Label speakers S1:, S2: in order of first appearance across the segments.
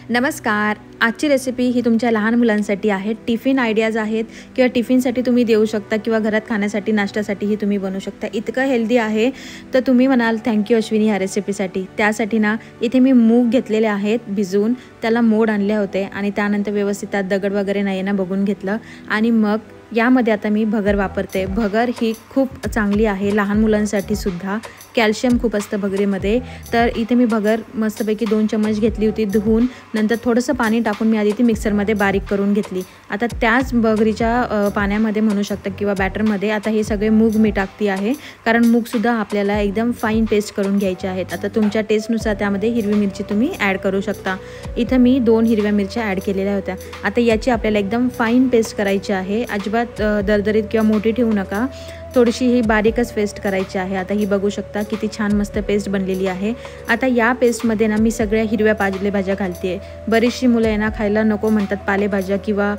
S1: नमस्कार। आजची रेसिपी ही तुमच्या लहान मुलांसाठी आहे। टिफिन आयडियाज आहेत किंवा टिफिनसाठी तुम्ही देऊ शकता किंवा घरात खाण्यासाठी नाश्त्यासाठीही तुम्ही बनवू शकता। इतकं हेल्दी आहे तर तुम्ही म्हणाल थँक्यू अश्विनी ह्या रेसिपीसाठी। त्यासाठी ना इथे मी मूग घेतलेले आहेत भिजवून, त्याला मोड आणले होते आणि त्यानंतर व्यवस्थित त्यात दगड वगैरे नाही ना बघून घेतलं आणि मग यामध्ये आता मी भगर वापरते। भगर ही खूप चांगली आहे लहान मुलांसाठी सुद्धा, कॅल्शियम खूप असतं भगरीमध्ये। तर इथे मी भगर मस्तपैकी 2 चम्मच घेतली होती धुवून, नंतर थोडंसं पाणी टाकून मी आधी ती मिक्सरमध्ये बारीक करून घेतली। आता त्याच भगरीच्या पाण्यामध्ये म्हणू शकता किंवा बॅटरमध्ये आता हे सगळे मूग मी टाकते आहे, कारण मूगसुद्धा आपल्याला एकदम फाईन पेस्ट करून घ्यायचे आहेत। आता तुमच्या टेस्टनुसार त्यामध्ये हिरवी मिरची तुम्ही ॲड करू शकता। इथं मी 2 हिरव्या मिरच्या ॲड केलेल्या होत्या। आता याची आपल्याला एकदम फाईन पेस्ट करायची आहे, अजिबात दरदरीत किंवा मोठी ठेवू नका, थोडीशी ही बारीकच पेस्ट करायची आहे। आता ही बघू शकता किती छान मस्त पेस्ट बनलेली आहे। आता या पेस्टमध्ये ना मी सगळ्या हिरव्या पालेभाज्या घालते। बरीचशी मुलं आहे ना खायला नको म्हणतात पालेभाज्या किंवा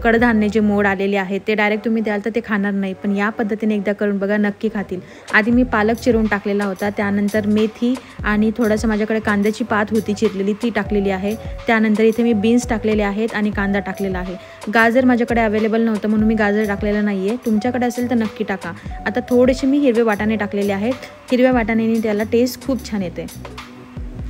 S1: कडधान्य जे मोड आलेले आहेत ते डायरेक्ट तुम्ही द्याल तर ते खाणार नाही, पण या पद्धतीने एकदा करून बघा, नक्की खातील। आधी मी पालक चिरून टाकलेला होता, त्यानंतर मेथी आणि थोडंसं माझ्याकडे कांद्याची पात होती चिरलेली ती टाकलेली आहे। त्यानंतर इथे मी बीन्स टाकलेले आहेत आणि कांदा टाकलेला आहे। गाजर माझ्याकडे अवेलेबल नव्हतं म्हणून मी गाजर टाकलेलं नाही आहे, तुमच्याकडे असेल तर नक्की टाका। आता थोडेसे मी हिरवे वाटाणे टाकलेले आहेत, हिरव्या वाटाण्याने त्याला टेस्ट खूप छान येते।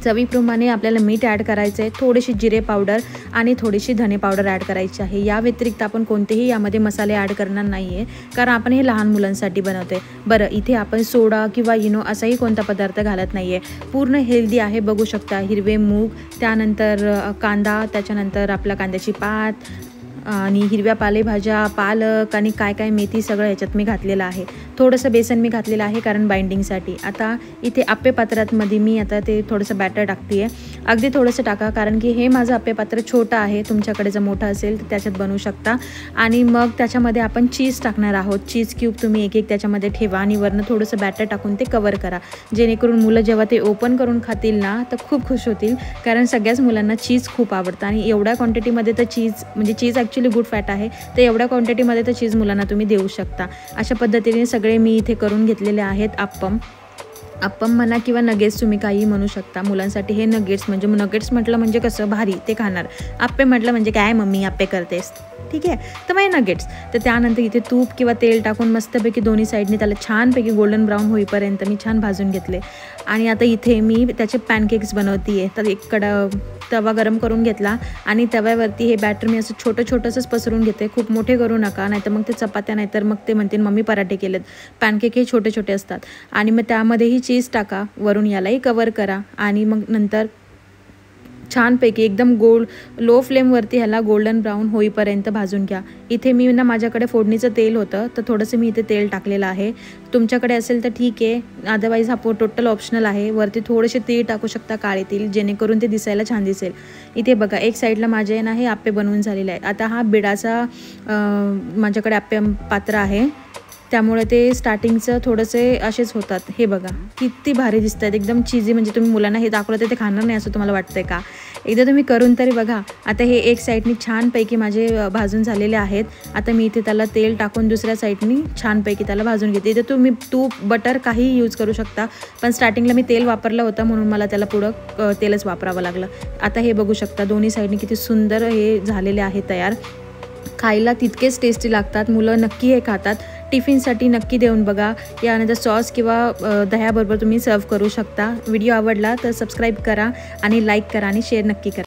S1: चवीप्रमाणे आपल्याला मीठ ॲड करायचं आहे, थोडीशी जिरे पावडर आणि थोडीशी धने पावडर ॲड करायची आहे। या व्यतिरिक्त आपण कोणतेही यामध्ये मसाले ॲड करणार नाही आहे, कारण आपण हे लहान मुलांसाठी बनवते। बरं, इथे आपण सोडा किंवा इनो असाही कोणता पदार्थ घालत नाही आहे, पूर्ण हेल्दी आहे। बघू शकता हिरवे मूग, त्यानंतर कांदा, त्याच्यानंतर आपला कांद्याची पात आणि हिरव्या पालेभाज्या, पालक आणि काय मेथी सगळं ह्याच्यात मी घातलेलं आहे। थोडंसं बेसन मी घातलेलं आहे कारण बाइंडिंगसाठी। आता इथे आप्पे पात्रामध्ये मी आता ते थोडंसं बॅटर टाकते आहे, अगदी थोडंसं टाका कारण की हे माझं आप्पे पात्र छोटं आहे, तुमच्याकडे जर मोठं असेल तर त्याच्यात बनवू शकता। आणि मग त्याच्यामध्ये आपण चीज टाकणार आहोत, चीज क्यूब तुम्ही एक त्याच्यामध्ये ठेवा आणि वरनं थोडंसं बॅटर टाकून ते कवर करा, जेणेकरून मुलं जेव्हा ते ओपन करून खातील ना तर खूप खुश होतील, कारण सगळ्याच मुलांना चीज खूप आवडतं आणि एवढ्या क्वांटिटीमध्ये तर चीज म्हणजे चीज ॲक्च्युली गुड फॅट आहे, तर एवढ्या क्वांटिटीमध्ये तर चीज मुलांना तुम्ही देऊ शकता। अशा पद्धतीने सगळे मी इथे करून घेतलेले आहेत अप्पम म्हणा किंवा नगेट्स तुम्ही काही म्हणू शकता। मुलांसाठी हे नगेट्स म्हणजे नगेट्स म्हटलं म्हणजे कसं भारी ते खाणार, आप्पे म्हटलं म्हणजे काय मम्मी आप्पे करतेस, ठीक आहे, तर मग नगेट्स। तर त्यानंतर इथे तूप किंवा तेल टाकून मस्तपैकी दोन्ही साईडने त्याला छानपैकी गोल्डन ब्राऊन होईपर्यंत मी छान भाजून घेतले। आणि आता इथे मी त्याचे पॅनकेक्स बनवते आहे। तर एक तवा गरम करून घेतला आणि तव्यावरती हे बॅटर मी असं छोटंसंच पसरून घेते, खूप मोठे करू नका, नाहीतर मग ते चपात्या नाहीतर मग ते म्हणतील मम्मी पराठे केलेत। पॅनकेक हे छोटे असतात आणि मग त्यामध्येही चीज टाका, वरून यालाही कवर करा आणि मग नंतर छानपैकी एकदम लो फ्लेमवरती ह्याला गोल्डन ब्राऊन होईपर्यंत भाजून घ्या। इथे मी ना माझ्याकडे फोडणीचं तेल होतं तर थोडंसं मी इथे तेल टाकलेलं आहे, तुमच्याकडे असेल तर ठीक आहे, अदरवाईज हा टोटल ऑप्शनल आहे। वरती थोडेसे तीळ टाकू शकता, काळे तीळ, जेणेकरून ते दिसायला छान दिसेल। इथे बघा एक साईडला माझे ना हे आप्पे बनवून झालेले आहेत। आता हा बिडाचा माझ्याकडे आप्पे पात्र आहे, त्यामुळे ते स्टार्टिंगचं थोडेसे असेच होतात। हे बघा किती भारी दिसत आहेत, एकदम चीजी, म्हणजे तुम्ही मुलांना हे दाखवलं तर ते खाणार नाही असं तुम्हाला वाटतंय का? एकदा तुम्ही करून तरी बघा। आता हे एक साईडनी छानपैकी माझे भाजून झालेले आहेत। आता मी इथे त्याला तेल टाकून दुसऱ्या साईडनी छानपैकी त्याला भाजून घेते। इथे तुम्ही तूप, बटर काही यूज करू शकता, पण स्टार्टिंगला मी तेल वापरलं होतं म्हणून मला त्याला पुढं तेलच वापरावं लागलं। आता हे बघू शकता दोन्ही साईडनी किती सुंदर हे झालेले आहे तयार, खायला तितकेच टेस्टी लागतात, मुलं नक्की हे खातात। टिफिनसाठी नक्की देऊन बघा, यानंतर सॉस किंवा दह्याबरोबर तुम्ही सर्व करू शकता। व्हिडिओ आवडला तर सबस्क्राईब करा आणि लाईक करा आणि शेअर नक्की करा।